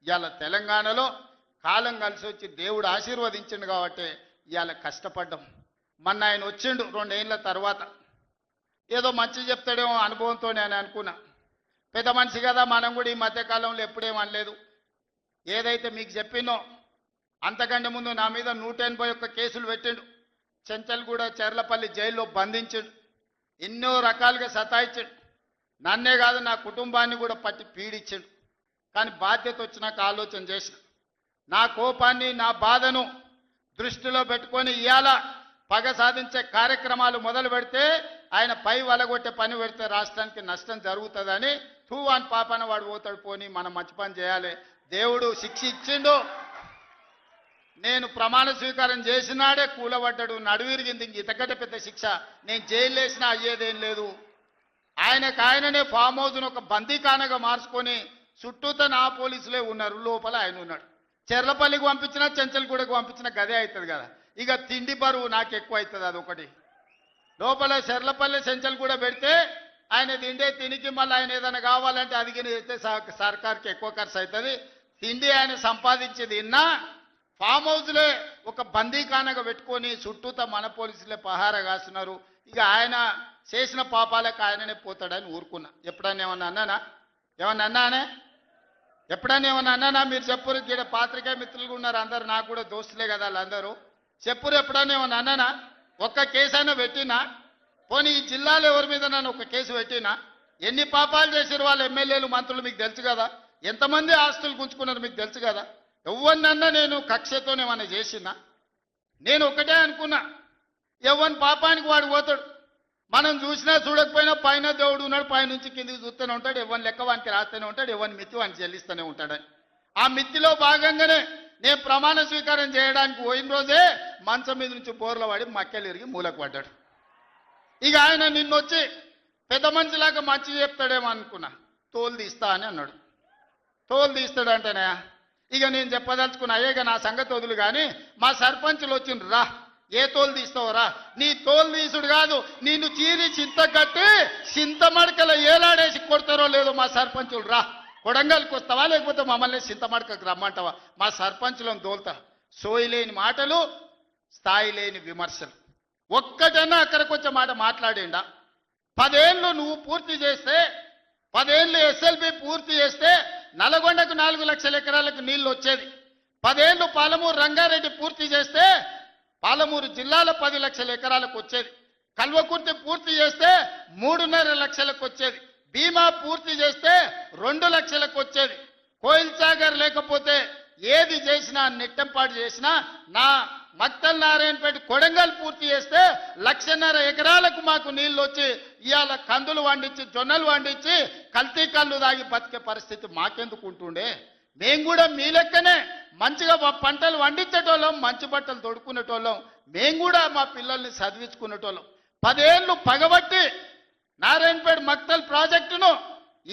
ఇవాళ తెలంగాణలో కాలం కలిసి వచ్చి దేవుడు ఆశీర్వదించిండు కాబట్టి ఇవాళ కష్టపడ్డాం. మొన్న ఆయన వచ్చిండు 2 ఏళ్ల తర్వాత. ఏదో మంచి చెప్తాడేమో అనుభవంతో నేను అనుకున్నా. పెద్ద మనిషి కదా, మనం కూడా ఈ మధ్యకాలంలో ఎప్పుడేం అనలేదు. ఏదైతే మీకు చెప్పినో అంతకంటే ముందు నా మీద 181 కేసులు పెట్టిండు. చెంచల్గూడ చెర్లపల్లి జైల్లో బంధించాడు. ఎన్నో రకాలుగా సతాయించాడు. నన్నే కాదు నా కుటుంబాన్ని కూడా పట్టి పీడించాడు. కానీ బాధ్యత వచ్చినాక ఆలోచన చేసిన, నా కోపాన్ని నా బాధను దృష్టిలో పెట్టుకొని ఇవాళ పగ సాధించే కార్యక్రమాలు మొదలు పెడితే ఆయన పై వలగొట్టే పని పెడితే రాష్ట్రానికి నష్టం జరుగుతుందని తూవాన్ పాపన వాడు పోతాడు. పోని మనం మంచి పని చేయాలి. దేవుడు శిక్ష ఇచ్చిండు. నేను ప్రమాణ స్వీకారం చేసినాడే కూలబడ్డాడు, నడువిరిగింది. ఇంతకంటే పెద్ద శిక్ష నేను జైలు వేసినా అయ్యేదేం లేదు. ఆయననే ఫామ్ హౌస్ను ఒక బందీఖానగా మార్చుకొని చుట్టూతో నా పోలీసులే ఉన్నారు, లోపల ఆయన ఉన్నాడు. చెర్లపల్లికి పంపించినా చెంచల్గూడకు పంపించినా గదే అవుతుంది కదా. ఇక తిండి బరువు నాకు ఎక్కువ అవుతుంది. అదొకటి. లోపల చెర్లపల్లి చెంచల్గూడ పెడితే ఆయన తిండే తినికి మళ్ళీ ఆయన ఏదైనా కావాలంటే అది చేస్తే సర్కార్కి ఎక్కువ ఖర్చు అవుతుంది. తిండి ఆయన సంపాదించేది ఇన్నా ఫామ్ హౌస్లే ఒక బందీఖానగా పెట్టుకొని చుట్టూతో మన పోలీసులే పహారా కాస్తున్నారు. ఇక ఆయన చేసిన పాపాలకు ఆయననే పోతాడని ఊరుకున్నా. ఎప్పుడన్నా ఏమన్నా అన్నానా? ఏమన్నా అన్నానే? ఎప్పుడన్నా ఏమన్నా అన్నానా? మీరు చెప్పురు. ఇక్కడ పాత్రికా మిత్రులు ఉన్నారు అందరు, నాకు కూడా దోస్తులే కదా వాళ్ళందరూ. చెప్పురు ఎప్పుడన్నా ఏమన్నా అన్నానా? ఒక్క కేసు అయినా పెట్టినా? పోనీ ఈ జిల్లాలో ఎవరి మీద నన్ను ఒక కేసు పెట్టినా? ఎన్ని పాపాలు చేశారు వాళ్ళ ఎమ్మెల్యేలు మంత్రులు మీకు తెలుసు కదా. ఎంతమంది ఆస్తులు గుంజుకున్నారు మీకు తెలుసు కదా. ఎవరినన్నా నేను కక్షతోనేమన్నా చేసినా? నేను ఒకటే అనుకున్నా, ఎవరి పాపానికి వాడు పోతాడు. మనం చూసినా చూడకపోయినా పైన దేవుడు ఉన్నాడు, పైనుంచి కిందికి చూస్తూనే ఉంటాడు. ఎవరిని లెక్క వానికి రాస్తూనే ఉంటాడు, ఎవరిని మిత్తి వానికి చెల్లిస్తూనే ఉంటాడని. ఆ మిత్తిలో భాగంగానే నేను ప్రమాణ స్వీకారం చేయడానికి పోయిన రోజే మంచం మీద నుంచి బోర్ల పడి మక్కెలు ఇరిగి మూలకు పడ్డాడు. ఇక ఆయన నిన్నొచ్చి పెద్ద మనిషిలాగా మంచి చెప్తాడేమో అనుకున్నా. తోలు తీస్తా అని అన్నాడు. తోలు తీస్తాడు అంటేనే ఇక నేను చెప్పదలుచుకున్నా, అయ్యేగా నా సంగతి వదులు కానీ మా సర్పంచులు వచ్చిండ్రు, రా ఏ తోలు తీస్తావురా? నీ తోలు తీసుడు కాదు, నిన్ను చీరి చింత కట్టి చింతమడకల ఏలాడేసి కొడతారో లేదో మా సర్పంచులు, రా కొడంగల్కి వస్తావా లేకపోతే మమ్మల్ని చింతమడకకు రమ్మంటావా? మా సర్పంచులను తోలుతా. సోయి లేని మాటలు, స్థాయి లేని విమర్శలు. ఒక్కటన్నా అక్కడికి వచ్చే మాట మాట్లాడిండా? 10 ఏళ్ళు నువ్వు పూర్తి చేస్తే, 10 ఏళ్ళు ఎస్ఎల్బి పూర్తి చేస్తే నల్గొండకు 4 లక్షల ఎకరాలకు నీళ్లు వచ్చేది. 10 ఏళ్ళు పాలమూరు రంగారెడ్డి పూర్తి చేస్తే పాలమూరు జిల్లాలో 10 లక్షల ఎకరాలకు వచ్చేది. కల్వకుర్తి పూర్తి చేస్తే 3.5 లక్షలకు వచ్చేది. భీమా పూర్తి చేస్తే 2 లక్షలకు వచ్చేది. కోయిల్ సాగర్ లేకపోతే ఏది చేసినా నెట్టంపాటు చేసినా, నా మక్తల్ నారాయణపేట కొడంగల్ పూర్తి చేస్తే 1.5 ఎకరాలకు మాకు నీళ్లు వచ్చి ఇవాళ కందులు వండించి జొన్నలు వండించి కల్తీ కళ్ళు దాగి బతికే పరిస్థితి మాకెందుకు ఉంటుండే? మేము కూడా మీ లెక్కనే మంచిగా పంటలు వండించేటోళ్ళం, మంచి బట్టలు తొడుక్కునేటోళ్ళం. మేము కూడా మా పిల్లల్ని చదివించుకునేటోళ్ళం. 10 ఏళ్ళు పగబట్టి నారాయణపేట మక్తల్ ప్రాజెక్టును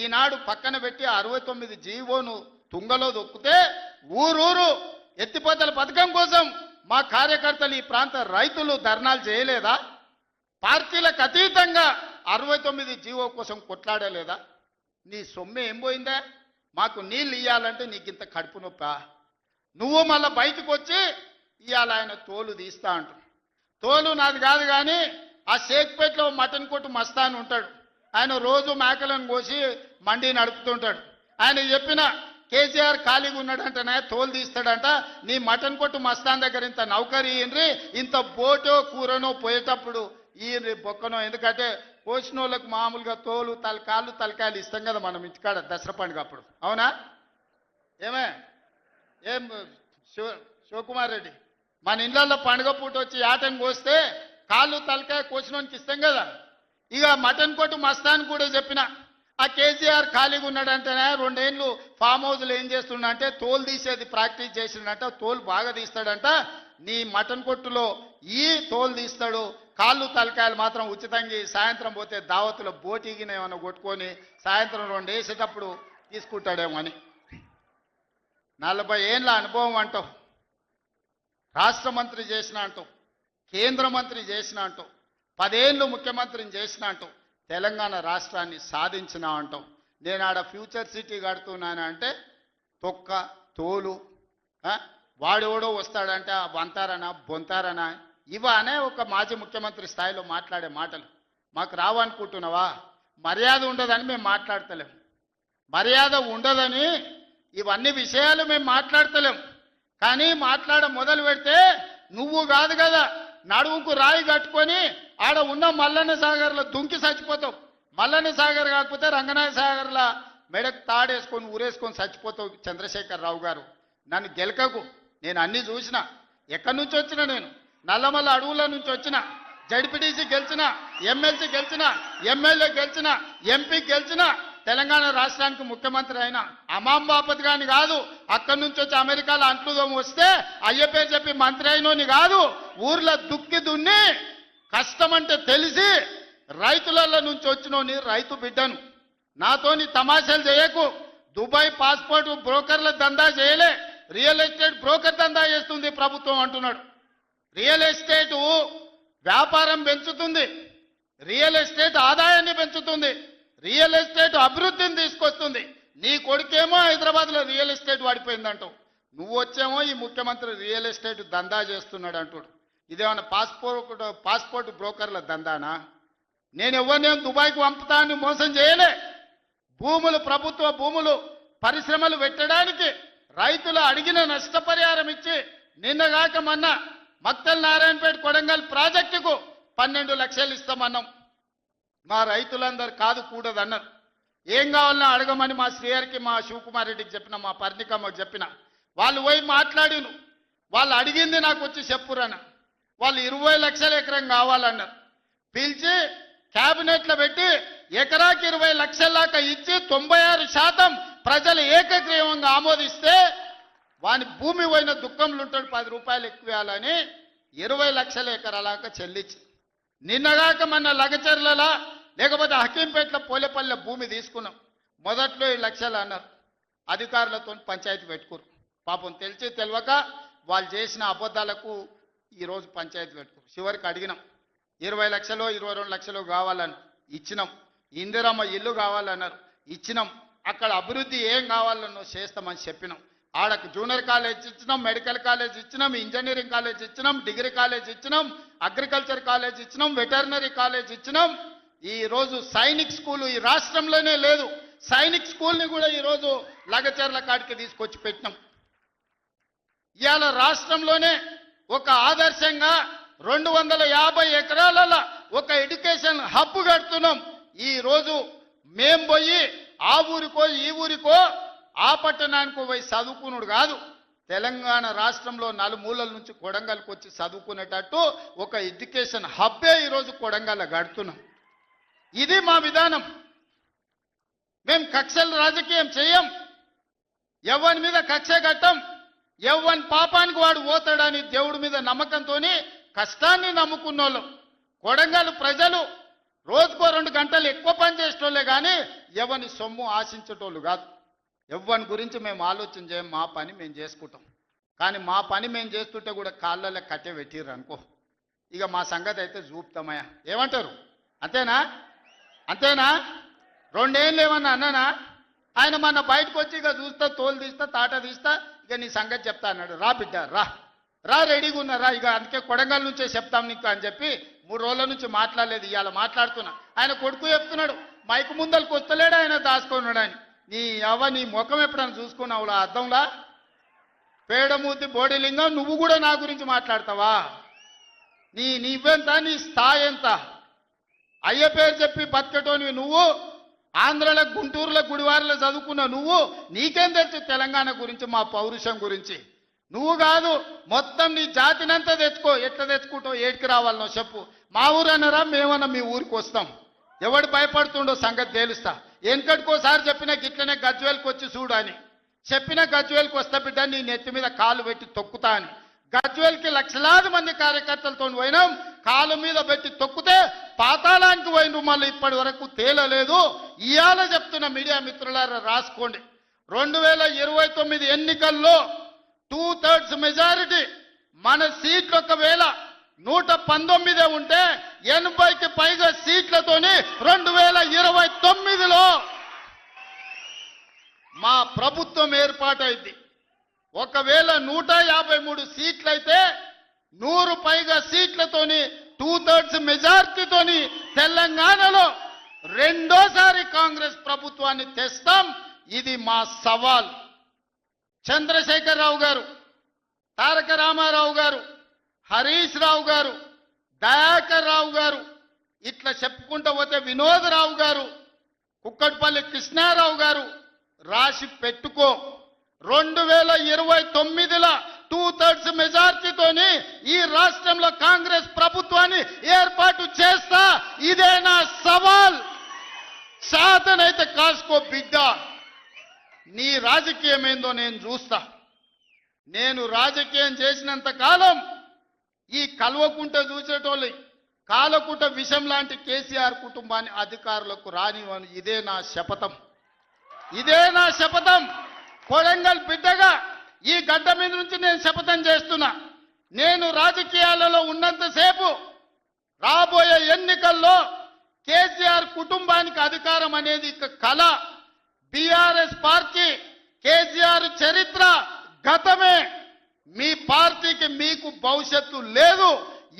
ఈనాడు పక్కన పెట్టి 69 జీవోను తుంగలో దొక్కితే ఊరూరు ఎత్తిపోతల పథకం కోసం మా కార్యకర్తలు ఈ ప్రాంత రైతులు ధర్నాలు చేయలేదా? పార్టీలకు అతీతంగా 69 జీవో కోసం కొట్లాడలేదా? నీ సొమ్మె ఏం పోయిందా? మాకు నీళ్ళు ఇవ్వాలంటే నీకు ఇంత కడుపు నొప్పా? నువ్వు మళ్ళీ బయటకు వచ్చి ఇవాళ ఆయన తోలు తీస్తా అంటు. తోలు నాది కాదు కానీ ఆ షేక్పేటలో మటన్ కొట్టు మస్తాన్ ఉంటాడు. ఆయన రోజు మేకలను కోసి మండి నడుపుతుంటాడు. ఆయన చెప్పిన కేసీఆర్ ఖాళీగా ఉన్నాడంటనే తోలు తీస్తాడంట. నీ మటన్ కొట్టు మస్తాన్ దగ్గర ఇంత నౌకరీ ఇయ్యండ్రి, ఇంత బోటో కూరనో పోయేటప్పుడు ఈయన బొక్కనో. ఎందుకంటే కోసిన వాళ్ళకు మామూలుగా తోలు తలకాయలు ఇస్తాం కదా మనం ఇంటికాడ దసరా పండుగ అప్పుడు. అవునా? ఏం శివకుమార్ రెడ్డి, మన ఇళ్ళల్లో పండుగ పూట వచ్చి ఆటను కోస్తే కాళ్ళు తలకాయ కోసినోనికి ఇస్తాం కదా. ఇక మటన్ కొట్టు మస్తాన్ కూడా చెప్పిన, ఆ కేసీఆర్ ఖాళీగా ఉన్నాడంటేనే 2 ఏళ్ళు ఫామ్ హౌస్లో ఏం చేస్తుండంటే తోలు తీసేది ప్రాక్టీస్ చేసిండంట. తోలు బాగా తీస్తాడంట. నీ మటన్ కొట్టులో ఈ తోలు తీస్తాడు, కాళ్ళు తలకాయలు మాత్రం ఉచితంగా సాయంత్రం పోతే దావతులో బోటిగిన ఏమైనా కొట్టుకొని సాయంత్రం 2 వేసేటప్పుడు తీసుకుంటాడేమో అని. 40 ఏళ్ళ అనుభవం అంటావు, రాష్ట్ర మంత్రి చేసిన అంటావు, కేంద్ర మంత్రి చేసిన అంటావు, 10 ఏళ్ళు ముఖ్యమంత్రిని చేసిన అంటావు, తెలంగాణ రాష్ట్రాన్ని సాధించిన అంటావు. నేను ఆడ ఫ్యూచర్ సిటీ కడుతున్నాను అంటే తొక్క తోలు వాడెవడో వస్తాడంటే వంతారనా బొంతారనా ఇవనే ఒక మాజీ ముఖ్యమంత్రి స్థాయిలో మాట్లాడే మాటలు మాకు రావనుకుంటున్నావా? మర్యాద ఉండదని మేము మాట్లాడతలేం. మర్యాద ఉండదని ఇవన్నీ విషయాలు మేము మాట్లాడతలేం. కానీ మొదలు పెడితే నువ్వు కాదు కదా నడువుకు రాయి కట్టుకొని ఆడ ఉన్న మల్లన్న సాగర్లో దుంకి చచ్చిపోతావు. మల్లన్న సాగర్ కాకపోతే రంగనాథ సాగర్ల మెడకు తాడేసుకొని ఊరేసుకొని చచ్చిపోతావు. చంద్రశేఖరరావు గారు నన్ను గెలకకు. నేను అన్నీ చూసిన. ఎక్కడి నుంచి వచ్చిన నేను నల్లమల్ల అడవుల నుంచి వచ్చిన. జడ్పీటీసీ గెలిచిన, ఎమ్మెల్సీ గెలిచిన, ఎమ్మెల్యే గెలిచిన, ఎంపీ గెలిచిన, తెలంగాణ రాష్ట్రానికి ముఖ్యమంత్రి అయినా అమాం బాపత్ గాని కాదు. అక్కడి నుంచి వచ్చి అమెరికాలో అంట్లుదోమ వస్తే అయ్య పేరు చెప్పి మంత్రి అయినోని కాదు. ఊర్లో దుక్కి దున్ని కష్టమంటే తెలిసి రైతులలో నుంచి వచ్చినోని రైతు బిడ్డను. నాతోని తమాషాలు చేయకు. దుబాయ్ పాస్పోర్ట్ బ్రోకర్ల దందా చేయలే, రియల్ ఎస్టేట్ బ్రోకర్ దందా చేస్తుంది ప్రభుత్వం అంటున్నాడు. రియల్ ఎస్టేట్ వ్యాపారం పెంచుతుంది, రియల్ ఎస్టేట్ ఆదాయాన్ని పెంచుతుంది, రియల్ ఎస్టేట్ అభివృద్ధిని తీసుకొస్తుంది. నీ కొడుకేమో హైదరాబాద్లో రియల్ ఎస్టేట్ వాడిపోయిందంటావు. నువ్వు వచ్చేమో ఈ ముఖ్యమంత్రి రియల్ ఎస్టేట్ దందా చేస్తున్నాడు అంటాడు. ఇదేమన్నా పాస్పోర్ట్ బ్రోకర్ల దందానా? నేను ఎవరినేం దుబాయ్కు పంపుతా అని మోసం చేయలే. భూములు, ప్రభుత్వ భూములు, పరిశ్రమలు పెట్టడానికి రైతులు అడిగిన నష్టపరిహారం ఇచ్చి నిన్నగాక మొన్న మక్తల్ నారాయణపేట కొడంగల్ ప్రాజెక్టుకు 12 లక్షలు ఇస్తామన్నాం. మా రైతులందరూ కాదు కూడదన్నారు. ఏం కావాలన్నా అడగమని మా శ్రీహరికి, మా శివకుమార్ రెడ్డికి చెప్పిన, మా పర్ణికమ్మకి చెప్పిన. వాళ్ళు పోయి మాట్లాడిను. వాళ్ళు అడిగింది నాకు వచ్చి చెప్పురన్న. వాళ్ళు 20 లక్షల ఎకరం కావాలన్నారు. పిలిచి క్యాబినెట్లో పెట్టి ఎకరాకి 20 లక్షల దాకా ఇచ్చి 96% ప్రజలు ఏకగ్రీవంగా ఆమోదిస్తే వాని భూమి పోయిన దుఃఖంలో ఉంటాడు. 10 రూపాయలు ఎక్కువ ఇవ్వాలని 20 లక్షల ఎకరాలాగా చెల్లించి నిన్నగాక మన లగచర్లలో లేకపోతే హకీంపేటలో పోలేపల్లె భూమి తీసుకున్నాం. మొదట్లో 7 లక్షలు అన్నారు. అధికారులతో పంచాయతీ పెట్టుకోరు. పాపం తెలిసి తెలియక వాళ్ళు చేసిన అబద్ధాలకు ఈరోజు పంచాయతీ పెట్టుకోరు. చివరికి అడిగినాం 20 లక్షలు 22 లక్షలు కావాలని ఇచ్చినాం. ఇందిరమ్మ ఇల్లు కావాలన్నారు, ఇచ్చినాం. అక్కడ అభివృద్ధి ఏం కావాలన్నో చేస్తామని చెప్పినాం. ఆడకు జూనియర్ కాలేజ్ ఇచ్చినాం, మెడికల్ కాలేజ్ ఇచ్చినాం, ఇంజనీరింగ్ కాలేజ్ ఇచ్చినాం, డిగ్రీ కాలేజ్ ఇచ్చినాం, అగ్రికల్చర్ కాలేజ్ ఇచ్చినాం, వెటర్నరీ కాలేజ్ ఇచ్చినాం. ఈరోజు సైనిక్ స్కూల్ ఈ రాష్ట్రంలోనే లేదు. సైనిక్ స్కూల్ని కూడా ఈరోజు లగచర్ల కాడికి తీసుకొచ్చి పెట్టినాం. ఇవాళ రాష్ట్రంలోనే ఒక ఆదర్శంగా 250 ఎకరాలలో ఒక ఎడ్యుకేషన్ హబ్ కడుతున్నాం. ఈరోజు మేం పోయి ఆ ఊరికో ఈ ఊరికో ఆ పట్టణానికి పోయి చదువుకున్నాడు కాదు. తెలంగాణ రాష్ట్రంలో నలుమూలల నుంచి కొడంగల్కి వచ్చి చదువుకునేటట్టు ఒక ఎడ్యుకేషన్ హబ్బే ఈరోజు కొడంగల్ గడుతున్నాం. ఇది మా విధానం. మేము కక్షల రాజకీయం చేయం. ఎవరి మీద కక్ష కట్టం. ఎవరి పాపానికి వాడు పోతాడని దేవుడి మీద నమ్మకంతో కష్టాన్ని నమ్ముకున్నోళ్ళం. కొడంగల్ ప్రజలు రోజుకో 2 గంటలు ఎక్కువ పని చేసేటోళ్ళే కానీ ఎవరిని సొమ్ము ఆశించేటోళ్ళు కాదు. ఎవరి గురించి మేము ఆలోచన చేయం. మా పని మేము చేసుకుంటాం. కానీ మా పని మేము చేస్తుంటే కూడా కాళ్ళలో కట్టె పెట్టిర్రు అనుకో, ఇక మా సంగతి అయితే చూపుతామయ్యా. ఏమంటారు? అంతేనా? అంతేనా? 2 ఏళ్ళు ఏమన్నా అన్నానా? ఆయన మన బయటకు వచ్చి ఇక చూస్తా, తోలు తీస్తా, తాట తీస్తా, ఇక నీ సంగతి చెప్తా అన్నాడు. రా బిడ్డ రా రా, రెడీగా ఉన్నారా? ఇక అందుకే కొడంగల్ నుంచే చెప్తాం నీకు అని చెప్పి 3 రోజుల నుంచి మాట్లాడలేదు. ఇవాళ మాట్లాడుతున్నా. ఆయన కొడుకు చెప్తున్నాడు మైకు ముందలకు వస్తలేడు, ఆయన దాచుకున్నాడు అని. నీ ముఖం ఎప్పుడైనా చూసుకున్నావులా అద్దంలా? పేడమూతి బోడిలింగం, నువ్వు కూడా నా గురించి మాట్లాడతావా? నీవెంత, నీ స్థాయి ఎంత? అయ్య పేరు చెప్పి బతికటోనివి నువ్వు. ఆంధ్రలో గుంటూరులో గుడివారిలో చదువుకున్న నువ్వు, నీకేం తెలుసు తెలంగాణ గురించి, మా పౌరుషం గురించి? నువ్వు కాదు, మొత్తం నీ జాతినంతా తెచ్చుకో. ఎట్లా తెచ్చుకుంటావు? ఏడికి రావాలనో చెప్పు. మా ఊరు అన్నారా? మేమన్నా మీ ఊరికి వస్తాం. ఎవడు భయపడుతుండో సంగతి తేలుస్తా. వెనకటికోసారి చెప్పిన గిట్లనే గజ్వేల్కి వచ్చి చూడు అని చెప్పిన. గజ్వేల్కి వస్తా బిడ్డ, నీ నెత్తి మీద కాలు పెట్టి తొక్కుతా అని. గజ్వేల్కి లక్షలాది మంది కార్యకర్తలతో పోయినాం. కాలు మీద పెట్టి తొక్కితే పాతాళానికి పోయిన మళ్ళీ ఇప్పటి వరకు తేలలేదు. ఇవాళ చెప్తున్న మీడియా మిత్రులారా రాసుకోండి. 2029 ఎన్నికల్లో 2/3 మెజారిటీ మన సీట్లు ఒకవేళ 119 ఉంటే 80కి పైగా సీట్లతోని 2029లో మా ప్రభుత్వం ఏర్పాటైంది. ఒకవేళ 153 సీట్లయితే 100 పైగా సీట్లతోని 2/3 మెజార్టీతోని తెలంగాణలో రెండోసారి కాంగ్రెస్ ప్రభుత్వాన్ని తెస్తాం. ఇది మా సవాల్. చంద్రశేఖరరావు గారు, తారక రామారావు గారు, హరీష్ రావు గారు, దయాకర్ రావు గారు, ఇట్లా చెప్పుకుంటూ పోతే వినోదరావు గారు, కుక్కట్పల్లి కృష్ణారావు గారు రాసి పెట్టుకో. 2029లో 2/3 మెజార్టీతోని ఈ రాష్ట్రంలో కాంగ్రెస్ ప్రభుత్వాన్ని ఏర్పాటు చేస్తా. ఇదే నా సవాల్. శాతనైతే కాసుకో బిడ్డ. నీ రాజకీయం ఏందో నేను చూస్తా. నేను రాజకీయం చేసినంత కాలం ఈ కల్వకుంట చూసేటోళ్ళు కాలకుంట విషం లాంటి కేసీఆర్ కుటుంబాన్ని అధికారులకు రానివ్వను. ఇదే నా శపథం. ఇదే నా శపథం. కొడంగల్ బిడ్డగా ఈ గడ్డ మీద నుంచి నేను శపథం చేస్తున్నా. నేను రాజకీయాలలో ఉన్నంతసేపు రాబోయే ఎన్నికల్లో కేసీఆర్ కుటుంబానికి అధికారం అనేది కళ. బీఆర్ఎస్ పార్టీ కేసీఆర్ చరిత్ర గతమే. మీ పార్టీకి మీకు భవిష్యత్తు లేదు.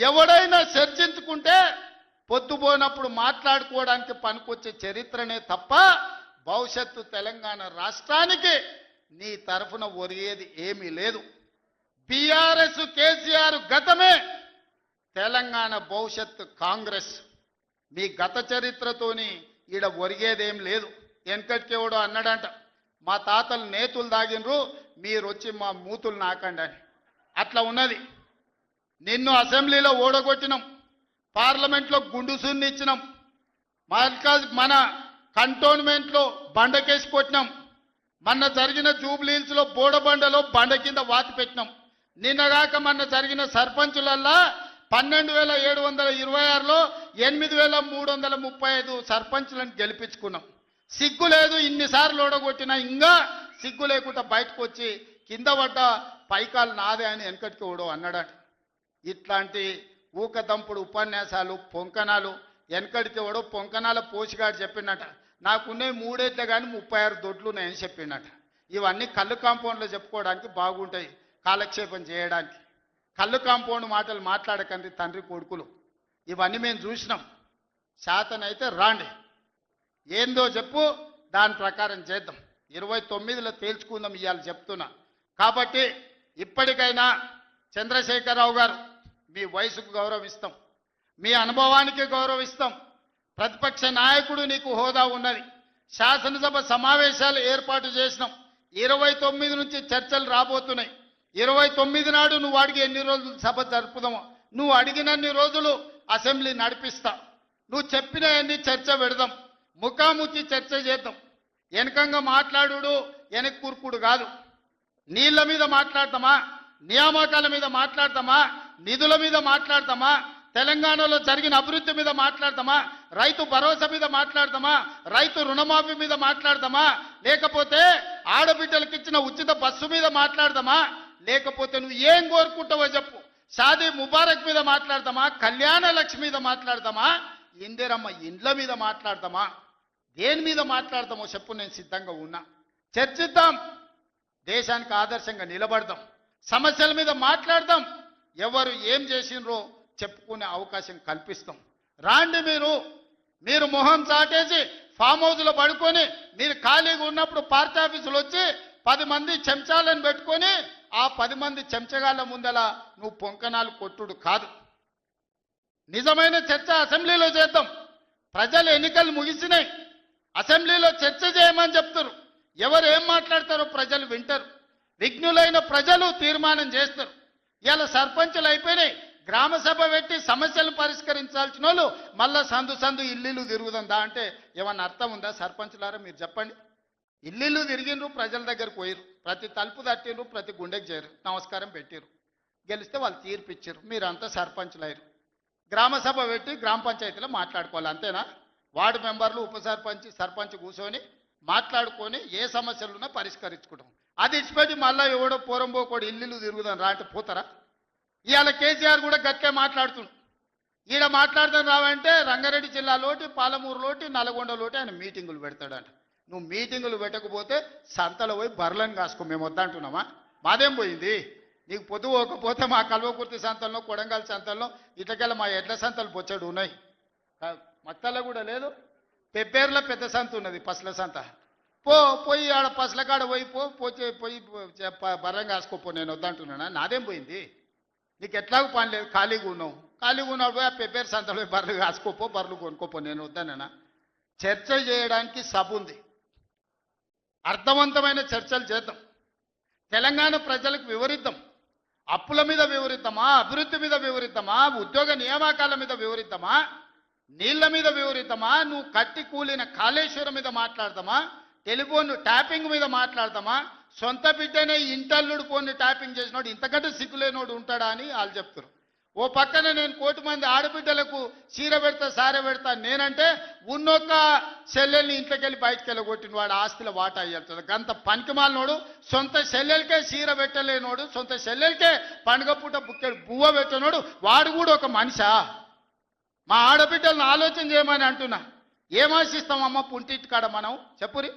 ఎవడైనా చర్చించుకుంటే పొద్దుపోయినప్పుడు మాట్లాడుకోవడానికి పనికొచ్చే చరిత్రనే తప్ప భవిష్యత్తు తెలంగాణ రాష్ట్రానికి నీ తరఫున ఒరిగేది ఏమీ లేదు. బీఆర్ఎస్ కేసీఆర్ గతమే, తెలంగాణ భవిష్యత్తు కాంగ్రెస్. మీ గత చరిత్రతోని ఈడ ఒరిగేదేం లేదు. వెనకటికెవడో అన్నాడంట, మా తాతలు నేతులు దాగినరు, మీరు వచ్చి మా మూతులు నాకండి అని. అట్లా ఉన్నది. నిన్ను అసెంబ్లీలో ఓడగొట్టినాం, పార్లమెంట్లో గుండు సున్నిచ్చినాం, మన కంటోన్మెంట్లో బండకేసి కొట్టినాం, మొన్న జరిగిన జూబ్లీహిల్స్లో బోడబండలో బండ కింద వాతి పెట్టినాం. నిన్నగాక మొన్న జరిగిన సర్పంచులల్లా 12,726లో 8,335 సర్పంచులను గెలిపించుకున్నాం. సిగ్గు లేదు. ఇన్నిసార్లు ఓడగొట్టినా ఇంకా సిగ్గు లేకుండా బయటకు వచ్చి కింద పడ్డ పైకాలు నాదే అని వెనకటికి ఓడో అన్నాడట. ఇట్లాంటి ఊకదంపుడు ఉపన్యాసాలు పొంకనాలు వెనకడికి ఓడో పొంకనాల పోసిగాడు చెప్పిండట. నాకున్నాయి 3 ఏట్లే కానీ 36 దొడ్లు ఉన్నాయని చెప్పిండట. ఇవన్నీ కళ్ళు కాంపౌండ్లో చెప్పుకోవడానికి బాగుంటాయి, కాలక్షేపం చేయడానికి. కళ్ళు కాంపౌండ్ మాటలు మాట్లాడకండి తండ్రి కొడుకులు. ఇవన్నీ మేము చూసినాం. శాతనైతే రాండి, ఏందో చెప్పు, దాని ప్రకారం చేద్దాం. 29లో తేల్చుకుందాం ఇవాళ చెప్తున్నా. కాబట్టి ఇప్పటికైనా చంద్రశేఖరరావు గారు, మీ వయసుకు గౌరవిస్తాం, మీ అనుభవానికి గౌరవిస్తాం. ప్రతిపక్ష నాయకుడు నీకు హోదా ఉన్నది. శాసనసభ సమావేశాలు ఏర్పాటు చేసినాం. 29 నుంచి చర్చలు రాబోతున్నాయి. 29 నాడు నువ్వు అడిగి ఎన్ని రోజులు సభ జరుపుదామో, నువ్వు అడిగినన్ని రోజులు అసెంబ్లీ నడిపిస్తా. నువ్వు చెప్పిన అన్ని చర్చ పెడదాం, ముఖాముఖి చర్చ చేద్దాం. వెనకంగా మాట్లాడు వెనక్కి కూర్పుడు కాదు. నీళ్ల మీద మాట్లాడతామా, నియామకాల మీద మాట్లాడతామా, నిధుల మీద మాట్లాడతామా, తెలంగాణలో జరిగిన అభివృద్ధి మీద మాట్లాడతామా, రైతు భరోసా మీద మాట్లాడతామా, రైతు రుణమాఫీ మీద మాట్లాడతామా, లేకపోతే ఆడబిడ్డలకు ఇచ్చిన ఉచిత బస్సు మీద మాట్లాడతామా, లేకపోతే నువ్వు ఏం కోరుకుంటావో చెప్పు, షాదీ ముబారక్ మీద మాట్లాడతామా, కళ్యాణ లక్ష్మి మీద మాట్లాడతామా, ఇందిరమ్మ ఇండ్ల మీద మాట్లాడతామా, దేని మీద మాట్లాడతామో చెప్పు, నేను సిద్ధంగా ఉన్నా. చర్చిద్దాం, దేశానికి ఆదర్శంగా నిలబడదాం, సమస్యల మీద మాట్లాడదాం, ఎవరు ఏం చేసినరో చెప్పుకునే అవకాశం కల్పిస్తాం. రాండి, మీరు మొహం చాటేసి ఫామ్ హౌస్లో పడుకొని మీరు ఖాళీగా ఉన్నప్పుడు పార్టీ ఆఫీసులు వచ్చి 10 మంది చెంచాలను పెట్టుకొని ఆ 10 మంది చెంచగాళ్ళ ముందల నువ్వు పొంకనాలు కొట్టుడు కాదు. నిజమైన చర్చ అసెంబ్లీలో చేద్దాం. ప్రజలు ఎన్నికలు ముగిసినాయి, అసెంబ్లీలో చర్చ చేయమని చెప్తారు. ఎవరు ఏం మాట్లాడతారో ప్రజలు వింటారు. విఘ్నులైన ప్రజలు తీర్మానం చేస్తారు. ఇలా సర్పంచులు అయిపోయినాయి, గ్రామ సభ పెట్టి సమస్యలు పరిష్కరించాల్సిన వాళ్ళు మళ్ళా సందు ఇల్లు తిరుగుతుందా అంటే ఏమన్నా అర్థం ఉందా? సర్పంచులారా మీరు చెప్పండి. ఇల్లు తిరిగినరు, ప్రజల దగ్గరకు పోయిరు, ప్రతి తలుపు తట్టిరు, ప్రతి గుండెకి చేరు, నమస్కారం పెట్టిరు, గెలిస్తే వాళ్ళు తీర్పు ఇచ్చారు, మీరంతా సర్పంచులు అయ్యారు. గ్రామ సభ పెట్టి గ్రామ పంచాయతీలో మాట్లాడుకోవాలి, అంతేనా? వార్డు మెంబర్లు, ఉప సర్పంచ్, సర్పంచ్ కూర్చొని మాట్లాడుకొని ఏ సమస్యలున్నా పరిష్కరించుకుంటాం. అది ఇచ్చిపెట్టి మళ్ళీ ఎవడో పోరంబోకోడు ఇల్లు తిరుగుదాం రా అంటే పోతారా? ఇవాళ కేసీఆర్ కూడా గట్టే మాట్లాడుతున్నాడు. ఈడ మాట్లాడదాం రావంటే రంగారెడ్డి జిల్లాలోటి, పాలమూరులోటి, నల్గొండలోటి ఆయన మీటింగులు పెడతాడంట. నువ్వు మీటింగులు పెట్టకపోతే సంతలో పోయి బర్రెలను కాసుకో. మేము వద్దంటున్నామా? మాదేం పోయింది? నీకు పొద్దు పోకపోతే మా కల్వకుర్తి సంతల్లో, కొడంగల్ సంతల్లో, ఇటకెళ్ళ మా ఎడ్ల సంతలు బొచ్చడు ఉన్నాయి. మత్తల్లో కూడా లేదు. పెబ్బేర్ల పెద్ద సంత ఉన్నది, పసల సంత. పోయి ఆడ పసల కాడ పోయి బర్రెం కాసుకోపో. నేను వద్దంటున్నానా? నాదేం పోయింది? నీకు ఎట్లాగూ పని లేదు, ఖాళీగా ఉన్నావు. ఖాళీగా ఉన్నాడు పోయి ఆ పెబ్బేరు సంతలో బర్రెలు కాసుకోపో, బర్రెలు కొనుక్కోపో. నేను వద్దానన్నా? చర్చ చేయడానికి సభ ఉంది. అర్థవంతమైన చర్చలు చేద్దాం. తెలంగాణ ప్రజలకు వివరిద్దాం. అప్పుల మీద వివరిద్దామా, అభివృద్ధి మీద వివరిద్దామా, ఉద్యోగ నియామకాల మీద వివరిద్దామా, నీళ్ల మీద వివరిద్దామా, నువ్వు కట్టి కూలిన కాళేశ్వరం మీద మాట్లాడదామా, టెలిఫోన్ ట్యాపింగ్ మీద మాట్లాడదామా, సొంత బిడ్డనే ఇంటల్లుడు ఫోన్ ట్యాపింగ్ చేసినోడు ఇంతకంటే సిగ్గులేనోడు ఉంటాడా అని వాళ్ళు చెప్తారు. ఓ పక్కన నేను 1 కోటి మంది ఆడబిడ్డలకు చీర పెడతా, సారె పెడతా నేనంటే ఉన్నొక్క చెల్లెల్ని ఇంట్లోకెళ్ళి బయటకు వెళ్ళగొట్టిన వాడు ఆస్తిలో వాటా అయ్యేస్తుంది. గంత పనికిమాలినోడు, సొంత చెల్లెలకే చీర పెట్టలేనోడు, సొంత చెల్లెలకే పండుగ పూట బుక్కెడు బువ్వ పెట్టనోడు వాడు కూడా ఒక మనిషా? మా ఆడబిడ్డలను ఆలోచన చేయమని అంటున్నా. ఏం ఆశిస్తామమ్మ పుంటింటి కాడ మనం? చెప్పురి.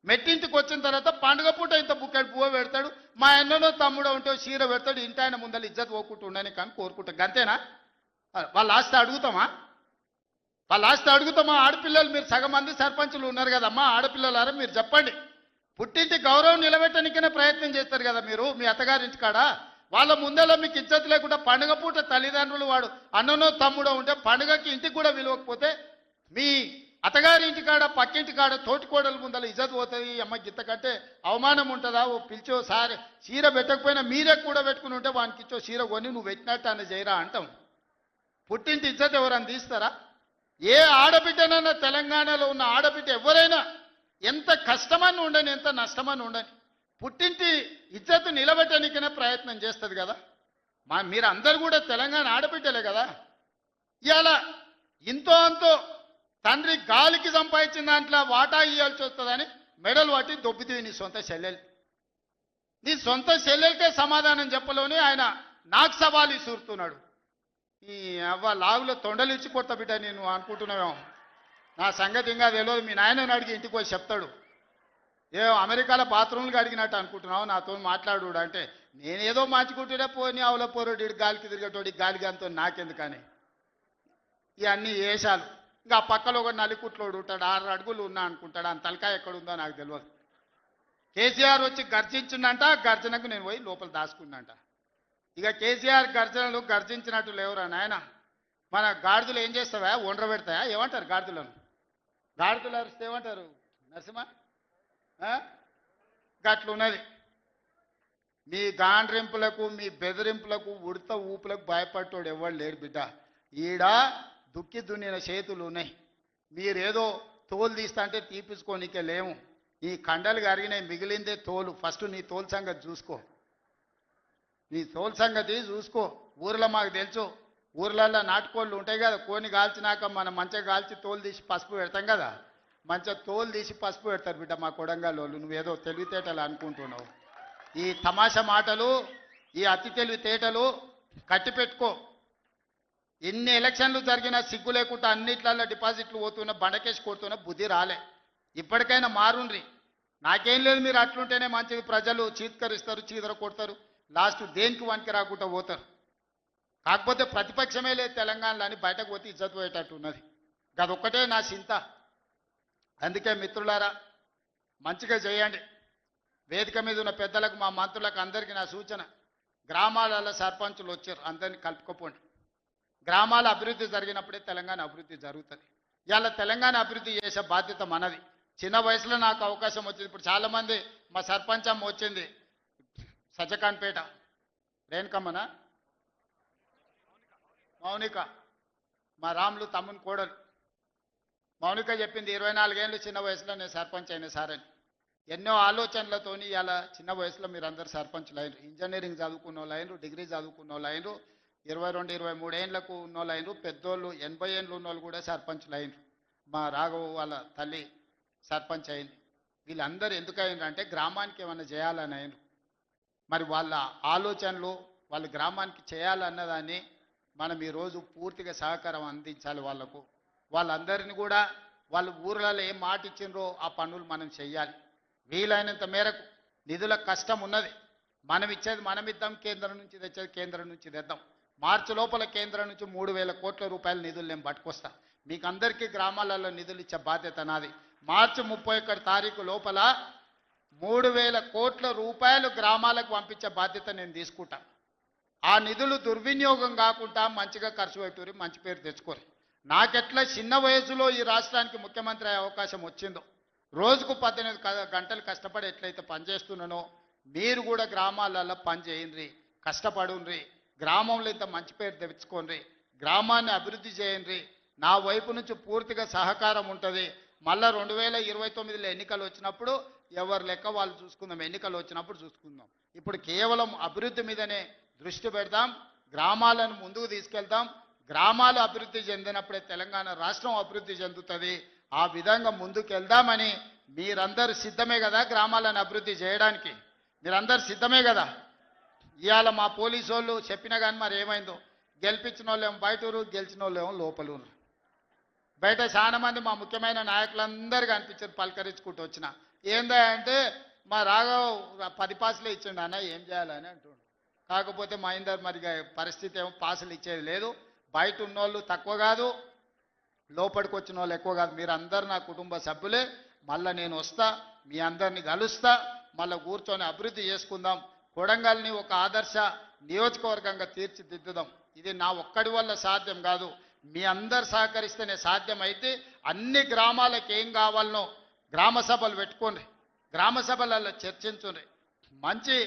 మెట్టింటికి వచ్చిన తర్వాత పండుగ పూట ఇంత బుక్కెడు పువ్వు పెడతాడు, మా అన్ననో తమ్ముడో ఉంటే చీర పెడతాడు, ఇంటి ఆయన ముందర ఇజ్జత్ పోకుండా ఉండని కానీ కోరుకుంటా. గంతేనా? వాళ్ళ ఆస్తి అడుగుతామా? వాళ్ళ ఆస్తి అడుగుతామా? ఆడపిల్లలు మీరు సగం మంది సర్పంచులు ఉన్నారు కదమ్మా, ఆడపిల్లలారా మీరు చెప్పండి. పుట్టింటి గౌరవం నిలబెట్టడానికనే ప్రయత్నం చేస్తారు కదా మీరు మీ అత్తగారింటి కాడ. వాళ్ళ ముందర మీకు ఇజ్జత్ లేకుండా పండుగ పూట తల్లిదండ్రులు వాడు అన్ననో తమ్ముడో ఉంటే పండుగకి ఇంటికి కూడా విలువకపోతే మీ అత్తగారి ఇంటికాడ, పక్కింటి కాడ, తోటికోడల ముందర ఇజ్జత్ పోతుంది. అమ్మ గిత్త కంటే అవమానం ఉంటుందా? ఓ పిలిచో సారి చీర పెట్టకపోయినా మీరే కూడా పెట్టుకుని ఉంటే వానికి ఇచ్చో చీర కొని నువ్వు పెట్టినట్టు అని చేయరా అంటాం. పుట్టింటి ఇజ్జత్ ఎవరని తీస్తారా? ఏ ఆడబిడ్డనన్నా తెలంగాణలో ఉన్న ఆడబిడ్డ ఎవరైనా ఎంత కష్టమని ఉండని, ఎంత నష్టమని ఉండని, పుట్టింటి ఇజ్జత్ నిలబెట్టడానికైనా ప్రయత్నం చేస్తుంది కదా. మీరు అందరు కూడా తెలంగాణ ఆడబిడ్డలే కదా. ఇవాళ ఇంతో అంతో తండ్రి గాలికి సంపాదించిన దాంట్లో వాటా ఇవ్వాల్సి వస్తుందని మెడలు పట్టి దొబ్బితీవి నీ సొంత చెల్లెలు. నీ సొంత చెల్లెలకే సమాధానం చెప్పలోనే ఆయన నాకు సవాలు ఇసురుతున్నాడు. ఈ అవ్వ లాగులో తొండలు ఇచ్చి కొత్త బిడ్డ నేను అనుకుంటున్నావేమో. నా సంగతి ఇంకా తెలియదు. మీ నాయనని అడిగి ఇంటికి పోయి చెప్తాడు. అమెరికాలో బాత్రూమ్లు అడిగినట్టు అనుకుంటున్నావు నాతో మాట్లాడు అంటే, నేనేదో మార్చుకుంటుండే పోని అవల పోరోడు గాలికి తిరిగేటోడి గాలికి అంతో నాకెందుకని ఇవన్నీ వేషాలు. ఇంకా పక్కలో ఒక నలికుట్లోడు ఉంటాడు, 6 అడుగులు ఉన్నా అనుకుంటాడు. అంత తలకాయ ఎక్కడుందో నాకు తెలియదు. కేసీఆర్ వచ్చి గర్జించిందంట, గర్జనకు నేను పోయి లోపల దాచుకున్నాంట. ఇక కేసీఆర్ గర్జనలు గర్జించినట్టు లేవురా నాయన. మన గాడిదలు ఏం చేస్తావా? ఒండ్ర పెడతాయా? ఏమంటారు గాడిదలను? గాడిదలు అరిస్తే ఏమంటారు నరసింహ? గట్లున్నది. మీ గాండ్రింపులకు, మీ బెదిరింపులకు, ఉడత ఊపులకు భయపడ్డాడు ఎవరు లేడు బిడ్డ. ఈడ దుక్కి దున్నిన చేతులు ఉన్నాయి. మీరేదో తోలు తీస్తా అంటే తీపించుకోనికే లేము. ఈ కండలు కరిగినాయి, మిగిలిందే తోలు. ఫస్ట్ నీ తోలు సంగతి చూసుకో. నీ తోలు సంగతి చూసుకో. ఊర్లో మాకు తెలుసు, ఊర్లలో నాటుకోళ్ళు ఉంటాయి కదా, కోని కాల్చినాక మనం మంచిగా కాల్చి తోలు తీసి పసుపు పెడతాం కదా, మంచిగా తోలు తీసి పసుపు పెడతారు బిడ్డ మా కొడంగల్ వాళ్ళు. నువ్వేదో తెలివితేటలు అనుకుంటున్నావు. ఈ తమాషా మాటలు, ఈ అతి తెలివితేటలు కట్టి పెట్టుకో. ఎన్ని ఎలక్షన్లు జరిగినా సిగ్గు లేకుండా అన్నిట్లలో డిపాజిట్లు పోతున్నా, బండకేసి కొడుతున్నా బుద్ధి రాలే. ఇప్పటికైనా మారుండ్రి. నాకేం లేదు, మీరు అట్లుంటేనే మంచిది. ప్రజలు చీత్కరిస్తారు, చీదర కొడతారు, లాస్ట్ దేనికి వనికి రాకుండా పోతారు. కాకపోతే ప్రతిపక్షమే లేదు తెలంగాణలో అని బయటకు పోతే ఇజ్జత్ పోయేటట్టు ఉన్నది. అదొక్కటే నా చింత. అందుకే మిత్రులారా మంచిగా చేయండి. వేదిక మీద ఉన్న పెద్దలకు, మా మంత్రులకు అందరికీ నా సూచన, గ్రామాలలో సర్పంచులు వచ్చారు, అందరినీ కలుపుకోపోండి. గ్రామాల అభివృద్ధి జరిగినప్పుడే తెలంగాణ అభివృద్ధి జరుగుతుంది. ఇవాళ తెలంగాణ అభివృద్ధి చేసే బాధ్యత మనది. చిన్న వయసులో నాకు అవకాశం వచ్చింది. ఇప్పుడు చాలామంది మా సర్పంచ్ అమ్మ వచ్చింది సజ్జకాన్పేట, రేణుకమ్మన మౌనిక, మా రాములు తమ్ముని కోడలు మౌనిక చెప్పింది 24 ఏళ్ళు చిన్న వయసులో నేను సర్పంచ్ అయినా సార్ అని. ఎన్నో ఆలోచనలతోని ఇవాళ చిన్న వయసులో మీరు అందరు సర్పంచ్లు అయినరు. ఇంజనీరింగ్ చదువుకున్న వాళ్ళు అయినరు, డిగ్రీ చదువుకున్న వాళ్ళు అయినరు, 22, 23 ఏళ్ళకు ఉన్న వాళ్ళు అయినరు, పెద్దోళ్ళు 80 ఏళ్ళు ఉన్న వాళ్ళు కూడా సర్పంచ్లు అయినరు. మా రాఘవ వాళ్ళ తల్లి సర్పంచ్ అయింది. వీళ్ళందరూ ఎందుకు అయినరు అంటే గ్రామానికి ఏమైనా చేయాలని అయినరు. మరి వాళ్ళ ఆలోచనలు వాళ్ళ గ్రామానికి చేయాలన్నదాన్ని మనం ఈరోజు పూర్తిగా సహకారం అందించాలి వాళ్ళకు. వాళ్ళందరినీ కూడా వాళ్ళు ఊర్లలో ఏం మాట ఇచ్చిండ్రో ఆ పనులు మనం చెయ్యాలి. వీలైనంత మేరకు నిధుల కష్టం ఉన్నది. మనం ఇచ్చేది మనం ఇద్దాం, కేంద్రం నుంచి తెచ్చేది కేంద్రం నుంచి తెద్దాం. మార్చి లోపల కేంద్రం నుంచి 3,000 కోట్ల రూపాయల నిధులు నేను పట్టుకొస్తా. మీకు అందరికీ గ్రామాలలో నిధులు ఇచ్చే బాధ్యత నాది. మార్చి 31 తారీఖు లోపల 3,000 కోట్ల రూపాయలు గ్రామాలకు పంపించే బాధ్యత నేను తీసుకుంటా. ఆ నిధులు దుర్వినియోగం కాకుండా మంచిగా ఖర్చు పెట్టుకుని మంచి పేరు తెచ్చుకోరు. నాకెట్లా చిన్న వయసులో ఈ రాష్ట్రానికి ముఖ్యమంత్రి అయ్యే అవకాశం వచ్చిందో, రోజుకు 18 గంటలు కష్టపడి ఎట్లయితే పనిచేస్తున్నానో మీరు కూడా గ్రామాలలో పని చేయండి, కష్టపడుండ్రి, గ్రామంలో ఇంత మంచి పేరు తెచ్చుకోండి, గ్రామాన్ని అభివృద్ధి చేయండి. నా వైపు నుంచి పూర్తిగా సహకారం ఉంటుంది. మళ్ళా 2029లో ఎన్నికలు వచ్చినప్పుడు ఎవరి లెక్క వాళ్ళు చూసుకుందాం, ఎన్నికలు వచ్చినప్పుడు చూసుకుందాం. ఇప్పుడు కేవలం అభివృద్ధి మీదనే దృష్టి పెడదాం, గ్రామాలను ముందుకు తీసుకెళ్తాం. గ్రామాలు అభివృద్ధి చెందినప్పుడే తెలంగాణ రాష్ట్రం అభివృద్ధి చెందుతుంది. ఆ విధంగా ముందుకు వెళ్దామని మీరందరూ సిద్ధమే కదా? గ్రామాలను అభివృద్ధి చేయడానికి మీరందరూ సిద్ధమే కదా? ఇవాళ మా పోలీసు వాళ్ళు చెప్పినా కానీ మరి ఏమైందో, గెలిపించిన వాళ్ళేమో బయటూరు, గెలిచిన వాళ్ళేమో లోపలూరు. బయట చాలా మంది మా ముఖ్యమైన నాయకులందరూ కనిపించారు, పలకరించుకుంటూ వచ్చిన. ఏందా అంటే మా రాఘవ్ 10 పాసులే ఇచ్చిండు అన్న, ఏం చేయాలని అంటుండు. కాకపోతే మహేందర్ మరి పరిస్థితి ఏమో పాసులు ఇచ్చేది లేదు. బయట ఉన్నోళ్ళు తక్కువ కాదు, లోపలికి వచ్చిన వాళ్ళు ఎక్కువ కాదు. మీరు అందరు నా కుటుంబ సభ్యులే. మళ్ళీ నేను వస్తా, మీ అందరిని కలుస్తా, మళ్ళీ కూర్చొని అభివృద్ధి చేసుకుందాం. కొడంగల్ని ఒక ఆదర్శ నియోజకవర్గంగా తీర్చిదిద్దుదాం. ఇది నా ఒక్కడి వల్ల సాధ్యం కాదు, మీ అందరు సహకరిస్తేనే సాధ్యమైతే. అన్ని గ్రామాలకు ఏం కావాలనో గ్రామ సభలు పెట్టుకోండి, గ్రామ సభలలో చర్చించుండ్రి, మంచి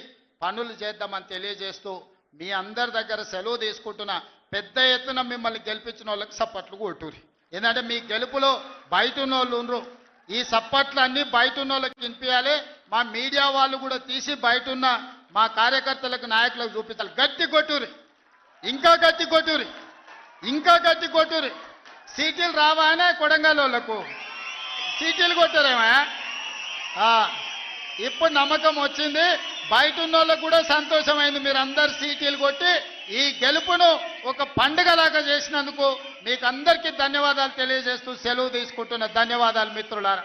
పనులు చేద్దామని తెలియజేస్తూ మీ అందరి దగ్గర సెలవు తీసుకుంటున్నా. పెద్ద ఎత్తున మిమ్మల్ని గెలిపించిన వాళ్ళకి సప్పట్లు కొట్టుర్రి. ఎందుకంటే మీ గెలుపులో బయట ఉన్న వాళ్ళు ఉండరు. ఈ సప్పట్లు అన్నీ బయట ఉన్న వాళ్ళకి వినిపించాలి. మా మీడియా వాళ్ళు కూడా తీసి బయట ఉన్న మా కార్యకర్తలకు, నాయకులకు చూపించాలి. గట్టి కొట్టుర్రి, ఇంకా గట్టి కొట్టుర్రి, ఇంకా గట్టి కొట్టుర్రి. సీటీలు రావానే కొడంగల్ వాళ్ళకు సీటీలు కొట్టారేమా? ఇప్పుడు నమ్మకం వచ్చింది, బయట ఉన్న వాళ్ళకు కూడా సంతోషమైంది. మీరు అందరు సీటీలు కొట్టి ఈ గెలుపును ఒక పండుగలాగా చేసినందుకు మీకు అందరికీ ధన్యవాదాలు తెలియజేస్తూ సెలవు తీసుకుంటున్న. ధన్యవాదాలు మిత్రులారా.